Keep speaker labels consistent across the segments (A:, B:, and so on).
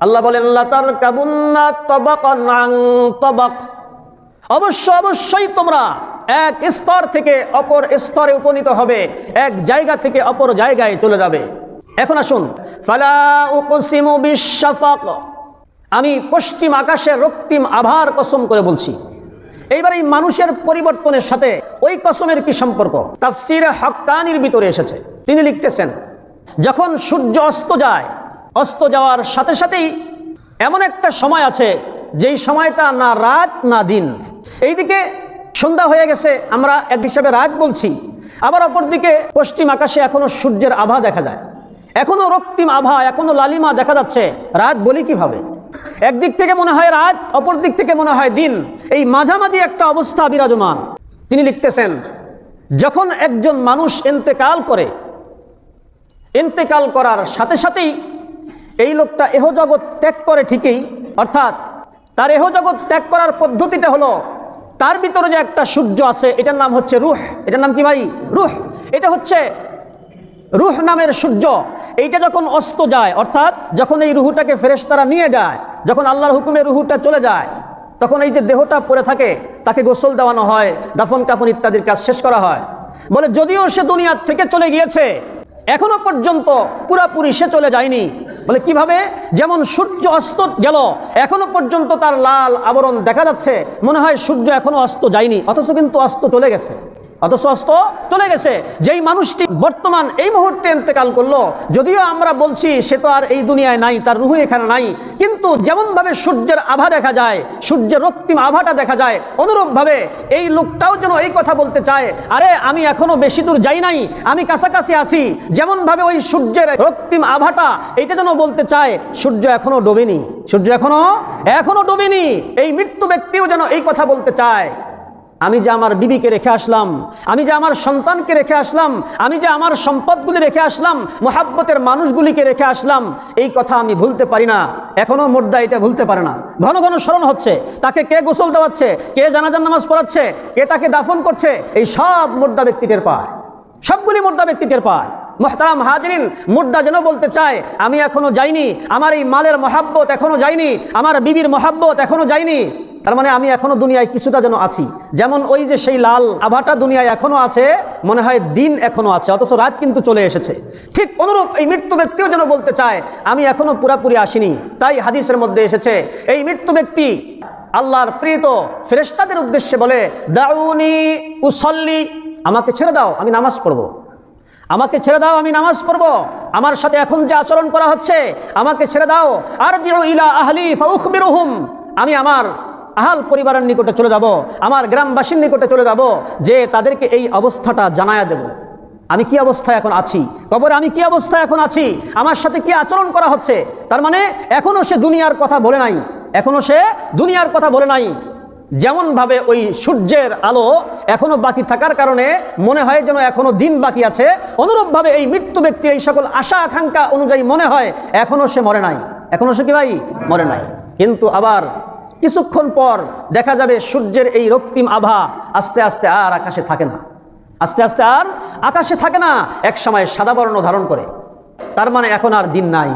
A: আল্লাহ বলেন লা তারকাবুন্না তাবাকান আন তাবাক, অবশ্যই তোমরা এক স্তর থেকে অপর স্তরে উপনীত হবে, এক জায়গা থেকে অপর জায়গায় চলে যাবে। এখন আসুন, ফালা উকসিমু বিশ-শাফাক, আমি পশ্চিম আকাশের রক্তিম আভার কসম করে বলছি। এইবার এই মানুষের পরিবর্তনের সাথে ওই কসমের কি সম্পর্ক? তাফসীরে হাক্কানির ভিতরে এসেছে। তিনি লিখতেছেন, যখন সূর্য অস্ত যায়, অস্ত যাওয়ার সাথে সাথেই এমন একটা সময় আছে যেই সময়টা না রাত না দিন। এইদিকে সন্ধ্যা হয়ে গেছে, আমরা এক হিসাবে রাত বলছি, আবার অপরদিকে পশ্চিম আকাশে এখনো সূর্যের আভা দেখা যায়, এখনো রক্তিম আভা, এখনো লালিমা দেখা যাচ্ছে। রাত বলি কিভাবে? একদিক থেকে মনে হয় রাত, অপর দিক থেকে মনে হয় দিন, এই মাঝামাঝি একটা অবস্থা বিরাজমান। তিনি লিখতেছেন, যখন একজন মানুষ ইন্তেকাল করে, ইন্তেকাল করার সাথে সাথেই এই লোকটা এহজগৎ ত্যাগ করে ঠিকই, অর্থাৎ তার এহজগৎ ত্যাগ করার পদ্ধতিটা হলো তার ভিতরে যে একটা সূর্য আছে, এটার নাম হচ্ছে রূহ। এটার নাম কি ভাই? রূহ। এটা হচ্ছে রূহ নামের সূর্য। এইটা যখন অস্ত যায়, অর্থাৎ যখন এই রুহুটাকে ফেরেশতারা নিয়ে যায়, যখন আল্লাহর হুকুমে রুহুটা চলে যায়, তখন এই যে দেহটা পড়ে থাকে তাকে গোসল দেওয়ানো হয়, দাফন কাফন ইত্যাদির কাজ শেষ করা হয়। বলে যদিও সে দুনিয়ার থেকে চলে গিয়েছে, এখনো পর্যন্ত পুরাপুরি সে চলে যায়নি। বলে কিভাবে? যেমন সূর্য অস্ত গেল, এখনো পর্যন্ত তার লাল আবরণ দেখা যাচ্ছে, মনে হয় সূর্য এখনো অস্ত যায়নি, অথচ কিন্তু অস্ত চলে গেছে, অথচ অস্ত চলে গেছে। যেই মানুষটি বর্তমান এই মুহূর্তে ইন্তেকাল করলো, যদিও আমরা বলছি সে তো আর এই দুনিয়ায় নাই, তার রূহ এখানে নাই, কিন্তু যেমনভাবে সূর্যের আভা দেখা যায়, সূর্যের রক্তিম আভাটা দেখা যায়, অনুরূপভাবে এই লোকটাও যেন এই কথা বলতে চায়, আরে আমি এখনো বেশি দূর যাই নাই, আমি কাছাকাছি আছি। যেমনভাবে ওই সূর্যের রক্তিম আভাটা এইটা যেন বলতে চায় সূর্য এখনো ডোবেনি, সূর্য এখনো ডোবেনি। এই মৃত্যু ব্যক্তিও যেন এই কথা বলতে চায়, আমি যে আমার বিবিকে রেখে আসলাম, আমি যে আমার সন্তানকে রেখে আসলাম, আমি যে আমার সম্পদগুলি রেখে আসলাম, মোহাব্বতের মানুষগুলিকে রেখে আসলাম, এই কথা আমি ভুলতে পারি না। এখনো মুর্দা এটা ভুলতে পারে না। ঘন ঘন স্মরণ হচ্ছে, তাকে কে গোসল দেওয়াচ্ছে, কে জানাজার নামাজ পড়াচ্ছে, কে তাকে দাফন করছে, এই সব মুর্দা ব্যক্তি টের পায়, সবগুলি মুর্দা ব্যক্তি টের পায়। মুহতারাম হাজিরিন, মুর্দা যেন বলতে চায় আমি এখনো যাইনি, আমার এই মালের মহাব্বত এখনো যায়নি, আমার বিবির মহাব্বত এখনো যায়নি, তার মানে আমি এখনো দুনিয়ায় কিছুটা যেন আছি। যেমন ওই যে সেই লাল আভাটা দুনিয়ায় এখনো আছে, মনে হয় দিন এখনো আছে, অথচ রাত কিন্তু চলে এসেছে। ঠিক অনুরূপ এই মৃত্যু ব্যক্তিও যেন বলতে চায় আমি এখনো পুরাপুরি আসিনি। তাই হাদিসের মধ্যে এসেছে, এই মৃত্যু ব্যক্তি আল্লাহর প্রিয়ত ফেরেশতাদের উদ্দেশ্যে বলে, দাউনি উসল্লি, আমাকে ছেড়ে দাও, আমি নামাজ পড়বো, আমাকে ছেড়ে দাও, আমি নামাজ পড়বো, আমার সাথে এখন যে আচরণ করা হচ্ছে আমাকে ছেড়ে দাও। আরজিউ ইলা আহলি ফাউখবিরুহুম, আমি আমার আহাল পরিবারের নিকটে চলে যাব, আমার গ্রামবাসীর নিকটে চলে যাব, যে তাদেরকে এই অবস্থাটা জানায়া দেব, আমি কি অবস্থায় এখন আছি, কবরে আমি কি অবস্থায় এখন আছি, আমার সাথে কি আচরণ করা হচ্ছে। তার মানে এখনো সে দুনিয়ার কথা বলে নাই, এখনো সে দুনিয়ার কথা বলে নাই। যেমনভাবে ওই সূর্যের আলো এখনো বাকি থাকার কারণে মনে হয় যেন এখনো দিন বাকি আছে, অনুরূপভাবে এই মৃত্যু ব্যক্তির এই সকল আশা আকাঙ্ক্ষা অনুযায়ী মনে হয় এখনো সে মরে নাই, এখনো সে কি ভাই মরে নাই। কিন্তু আবার কিছুক্ষণ পর দেখা যাবে সূর্যের এই রক্তিম আভা আস্তে আস্তে আর আকাশে থাকে না, আস্তে আস্তে আর আকাশে থাকে না, এক সময় সাদা বর্ণ ধারণ করে। তার মানে এখন আর দিন নাই,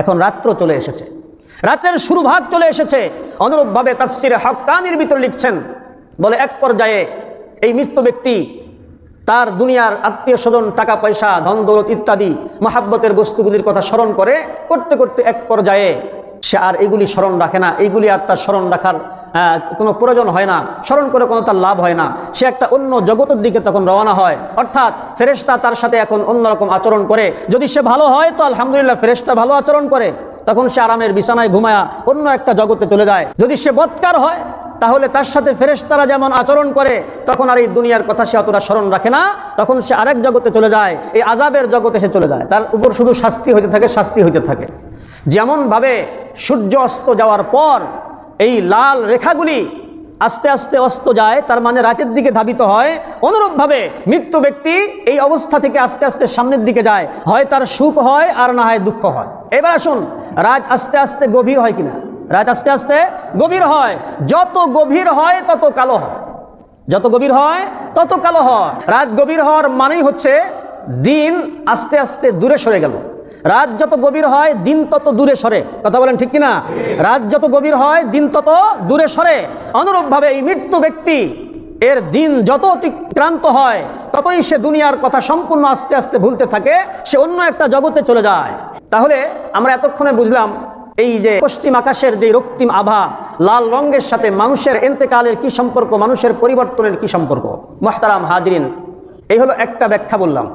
A: এখন রাত্র চলে এসেছে, রাতের শুরু ভাগ চলে এসেছে। অনুরূপভাবে তাফসীরে হাক্কানির ভিতরে লিখছেন, বলে এক পর্যায়ে এই মৃত্যু ব্যক্তি তার দুনিয়ার আত্মীয় স্বজন, টাকা পয়সা, ধন দৌলত ইত্যাদি মহাব্বতের বস্তুগুলির কথা স্মরণ করে করতে করতে এক পর্যায়ে সে আর এগুলি স্মরণ রাখে না, এইগুলি আর তার স্মরণ রাখার কোনো প্রয়োজন হয় না, স্মরণ করে কোনো তার লাভ হয় না। সে একটা অন্য জগতের দিকে তখন রওনা হয়, অর্থাৎ ফেরেশতা তার সাথে এখন অন্যরকম আচরণ করে। যদি সে ভালো হয় তো আলহামদুলিল্লাহ, ফেরেশতা ভালো আচরণ করে, তখন সে আরামের বিছানায় ঘুমায়া অন্য একটা জগতে চলে যায়। যদি সে বদকার হয় তাহলে তার সাথে ফেরেশতারা যেমন আচরণ করে, তখন আর এই দুনিয়ার কথা সে অতটা স্মরণ রাখে না, তখন সে আরেক জগতে চলে যায়, এই আযাবের জগতে সে চলে যায়, তার উপর শুধু শাস্তি হইতে থাকে, শাস্তি হইতে থাকে। যেমনভাবে সূর্য অস্ত যাওয়ার পর এই লাল রেখাগুলি আস্তে আস্তে অস্ত যায়, তার মানে রাতের দিকে ধাবিত হয়, অনুরূপভাবে মৃত্যু ব্যক্তি এই অবস্থা থেকে আস্তে আস্তে সামনের দিকে যায়, হয় তার সুখ হয় আর না হয় দুঃখ হয়। এবার আসুন, রাত আস্তে আস্তে গভীর হয় কিনা? রাত আস্তে আস্তে গভীর হয়, যত গভীর হয় তত কালো হয়, যত গভীর হয় তত কালো হয়। রাত গভীর হওয়ার মানেই হচ্ছে দিন আস্তে আস্তে দূরে সরে গেল, রাত যত গভীর হয় দিন তত দূরে সরে। কথা বলেন ঠিক কিনা? রাত যত গভীর হয় দিন তত দূরে সরে। অনুরূপভাবে এই মৃত্যু ব্যক্তি এর দিন যত অতিক্রান্ত হয় ততই সে দুনিয়ার কথা সম্পূর্ণ আস্তে আস্তে ভুলতে থাকে, সে অন্য একটা জগতে চলে যায়। তাহলে আমরা এতক্ষণে বুঝলাম এই যে পশ্চিম আকাশের যে রক্তিম আভা লাল রঙের সাথে মানুষের ইন্তেকালের কি সম্পর্ক, মানুষের পরিবর্তনের কি সম্পর্ক। মুহতারাম হাজিরিন, এই হলো একটা ব্যাখ্যা বললাম।